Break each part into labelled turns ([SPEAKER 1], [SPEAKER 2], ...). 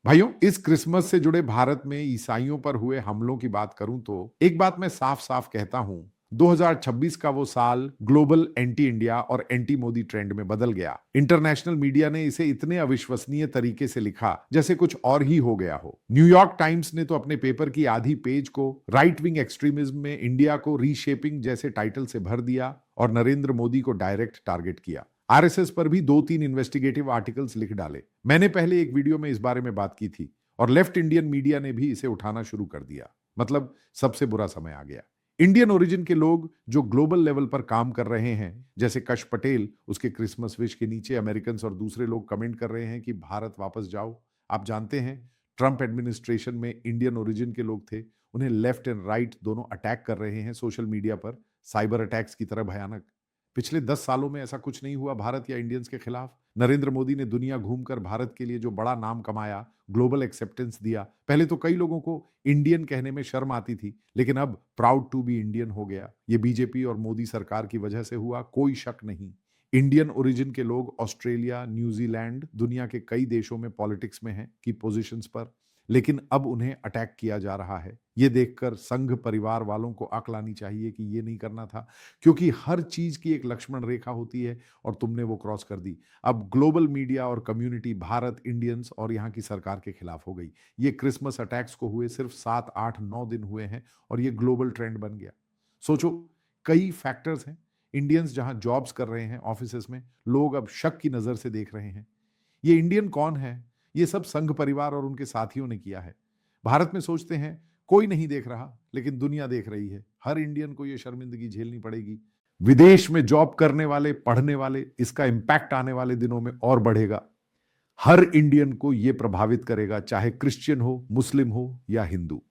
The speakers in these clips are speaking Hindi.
[SPEAKER 1] भाइयों, इस क्रिसमस से जुड़े भारत में ईसाइयों पर हुए हमलों की बात करूं तो एक बात मैं साफ साफ कहता हूं। 2026 का वो साल ग्लोबल एंटी इंडिया और एंटी मोदी ट्रेंड में बदल गया। इंटरनेशनल मीडिया ने इसे इतने अविश्वसनीय तरीके से लिखा जैसे कुछ और ही हो गया हो। न्यूयॉर्क टाइम्स ने तो अपने पेपर की आधी पेज को राइट विंग एक्सट्रीमिज्म में इंडिया को रीशेपिंग जैसे टाइटल से भर दिया और नरेंद्र मोदी को डायरेक्ट टारगेट किया। आरएसएस पर भी 2-3 इन्वेस्टिगेटिव आर्टिकल्स लिख डाले। मैंने पहले एक वीडियो में इस बारे में बात की थी और लेफ्ट इंडियन मीडिया ने भी इसे उठाना शुरू कर दिया। मतलब सबसे बुरा समय आ गया। इंडियन ओरिजिन के लोग जो ग्लोबल लेवल पर काम कर रहे हैं, जैसे कश पटेल, उसके क्रिसमस विश के नीचे अमेरिकन और दूसरे लोग कमेंट कर रहे हैं कि भारत वापस जाओ। आप जानते हैं, ट्रंप एडमिनिस्ट्रेशन में इंडियन ओरिजिन के लोग थे, उन्हें लेफ्ट एंड राइट दोनों अटैक कर रहे हैं सोशल मीडिया पर, साइबर अटैक्स की तरह भयानक। पिछले 10 सालों में ऐसा कुछ नहीं हुआ भारत या इंडियंस के खिलाफ। नरेंद्र मोदी ने दुनिया घूमकर भारत के लिए जो बड़ा नाम कमाया, ग्लोबल एक्सेप्टेंस दिया। पहले तो कई लोगों को इंडियन कहने में शर्म आती थी, लेकिन अब प्राउड टू बी इंडियन हो गया। ये बीजेपी और मोदी सरकार की वजह से हुआ, कोई शक नहीं। इंडियन ओरिजिन के लोग ऑस्ट्रेलिया, न्यूजीलैंड, दुनिया के कई देशों में पॉलिटिक्स में हैं, की पोजीशंस पर, लेकिन अब उन्हें अटैक किया जा रहा है। ये देखकर संघ परिवार वालों को अक्ल आनी चाहिए कि ये नहीं करना था, क्योंकि हर चीज की एक लक्ष्मण रेखा होती है और तुमने वो क्रॉस कर दी। अब ग्लोबल मीडिया और कम्युनिटी भारत, इंडियंस और यहाँ की सरकार के खिलाफ हो गई। ये क्रिसमस अटैक्स को हुए सिर्फ 7, 8, 9 दिन हुए हैं और ये ग्लोबल ट्रेंड बन गया। सोचो, कई फैक्टर्स हैं। इंडियंस जहां जॉब्स कर रहे हैं ऑफिसेस में, लोग अब शक की नजर से देख रहे हैं। ये इंडियन कौन है? ये सब संघ परिवार और उनके साथियों ने किया है। भारत में सोचते हैं कोई नहीं देख रहा, लेकिन दुनिया देख रही है। हर इंडियन को ये शर्मिंदगी झेलनी पड़ेगी। विदेश में जॉब करने वाले, पढ़ने वाले, इसका इंपैक्ट आने वाले दिनों में और बढ़ेगा। हर इंडियन को यह प्रभावित करेगा, चाहे क्रिश्चियन हो, मुस्लिम हो या हिंदू।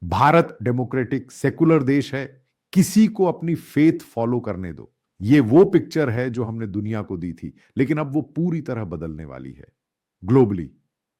[SPEAKER 1] भारत डेमोक्रेटिक सेकुलर देश है, किसी को अपनी फेथ फॉलो करने दो। ये वो पिक्चर है जो हमने दुनिया को दी थी, लेकिन अब वो पूरी तरह बदलने वाली है। ग्लोबली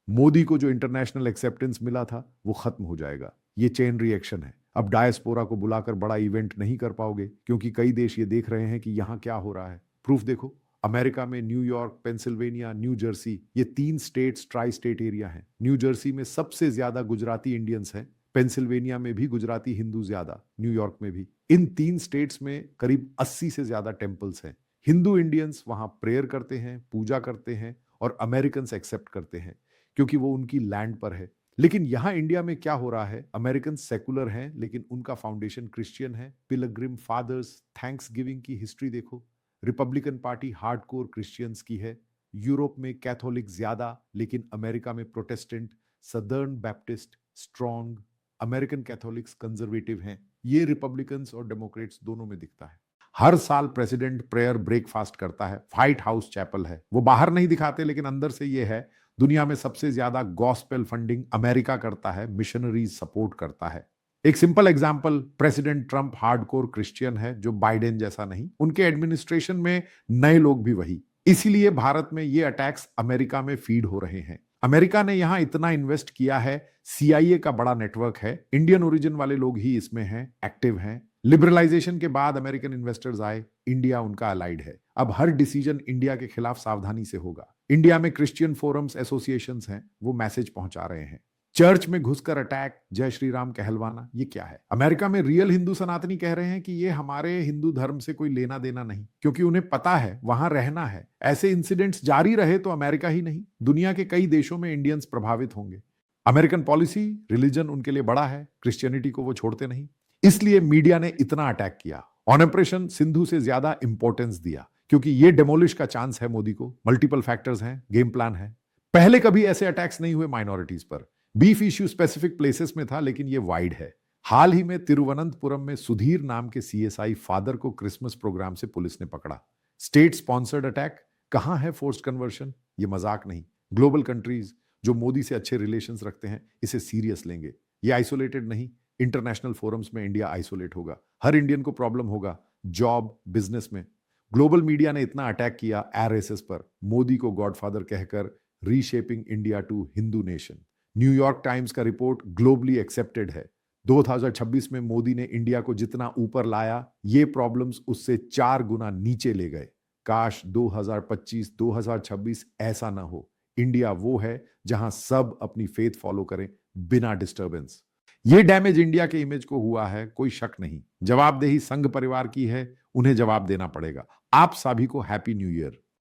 [SPEAKER 1] मोदी को जो इंटरनेशनल एक्सेप्टेंस मिला था वो खत्म हो जाएगा। ये चेन रिएक्शन है। अब डायस्पोरा को बुलाकर बड़ा इवेंट नहीं कर पाओगे, क्योंकि कई देश ये देख रहे हैं कि यहां क्या हो रहा है। प्रूफ देखो, अमेरिका में न्यूयॉर्क, पेंसिल्वेनिया, न्यू जर्सी, ये 3 स्टेट्स ट्राई स्टेट एरिया हैं। न्यू जर्सी में सबसे ज्यादा गुजराती इंडियंस हैं। पेंसिल्वेनिया में भी गुजराती हिंदू ज्यादा, न्यूयॉर्क में भी। इन 3 स्टेट्स में करीब 80 से ज्यादा टेम्पल्स हैं। हिंदू इंडियंस वहां प्रेयर करते हैं, पूजा करते हैं और अमेरिकन एक्सेप्ट करते हैं, क्योंकि वो उनकी लैंड पर है। लेकिन यहां इंडिया में क्या हो रहा है? अमेरिकन सेकुलर हैं, लेकिन उनका फाउंडेशन क्रिश्चियन है। पिलग्रिम फादर्स, थैंक्स गिविंग की हिस्ट्री देखो। रिपब्लिकन पार्टी हार्डकोर क्रिश्चियंस की है। यूरोप में कैथोलिक ज्यादा, लेकिन अमेरिका में Protestant, Southern Baptist strong. American Catholics conservative हैं। ये रिपब्लिकन्स और डेमोक्रेट्स दोनों में दिखता है। हर साल प्रेसिडेंट प्रेयर ब्रेकफास्ट करता है। व्हाइट हाउस चैपल है, वो बाहर नहीं दिखाते, लेकिन अंदर से ये है। दुनिया में सबसे ज्यादा गॉस्पेल फंडिंग अमेरिका करता है, मिशनरीज सपोर्ट करता है। एक simple example, president Trump hardcore Christian है, जो बाइडेन जैसा नहीं। उनके एडमिनिस्ट्रेशन में नए लोग भी वही। इसीलिए भारत में ये अटैक्स अमेरिका में फीड हो रहे हैं। अमेरिका ने यहां इतना इन्वेस्ट किया है, सीआईए का बड़ा नेटवर्क है, इंडियन ओरिजिन वाले लोग ही इसमें हैं, एक्टिव हैं। लिबरलाइजेशन के बाद अमेरिकन इन्वेस्टर्स आए, इंडिया उनका अलाइड है। अब हर डिसीजन इंडिया के खिलाफ सावधानी से होगा। इंडिया में क्रिश्चियन फोरम्स, एसोसिएशंस हैं, वो मैसेज पहुंचा रहे हैं। चर्च में घुसकर अटैक, जय श्री राम कहलवाना, ये क्या है? अमेरिका में रियल हिंदू सनातनी कह रहे हैं कि ये हमारे हिंदू धर्म से कोई लेना देना नहीं, क्योंकि उन्हें पता है वहां रहना है। ऐसे इंसिडेंट्स जारी रहे तो अमेरिका ही नहीं, दुनिया के कई देशों में इंडियंस प्रभावित होंगे। अमेरिकन पॉलिसी, रिलीजन उनके लिए बड़ा है, क्रिश्चियनिटी को वो छोड़ते नहीं। इसलिए मीडिया ने इतना अटैक किया। ऑन ऑपरेशन सिंधु से ज्यादा इंपॉर्टेंस दिया, क्योंकि ये डेमोलिश का चांस है मोदी को। मल्टीपल फैक्टर्स हैं, गेम प्लान है। पहले कभी ऐसे अटैक्स नहीं हुए माइनॉरिटीज पर। बीफ इश्यू स्पेसिफिक प्लेसेस में था, लेकिन ये वाइड है। हाल ही में तिरुवनंतपुरम में सुधीर नाम के सीएसआई फादर को क्रिसमस प्रोग्राम से पुलिस ने पकड़ा। State sponsored attack. कहां है फोर्स्ड कन्वर्शन? ये मजाक नहीं। ग्लोबल कंट्रीज जो मोदी से अच्छे रिलेशंस रखते हैं, इसे सीरियस लेंगे। ये आइसोलेटेड नहीं। इंटरनेशनल फोरम्स में इंडिया आइसोलेट होगा। हर इंडियन को प्रॉब्लम होगा, जॉब, बिजनेस में। ग्लोबल मीडिया ने इतना अटैक किया आरएसएस पर, मोदी को गॉडफादर कहकर, reshaping India to Hindu nation. New York Times का रिपोर्ट ग्लोबली एक्सेप्टेड है। 2026 में मोदी ने इंडिया को जितना ऊपर लाया, ये प्रॉब्लम्स उससे 4 गुना नीचे ले गए। काश 2025, 2026 ऐसा ना हो। इंडिया वो है जहां सब अपनी फेथ फॉलो करें बिना डिस्टरबेंस। ये डैमेज इंडिया के इमेज को हुआ है, कोई शक नहीं। जवाबदेही संघ परिवार की है, उन्हें जवाब देना पड़ेगा। आप सभी को हैप्पी न्यू ईयर।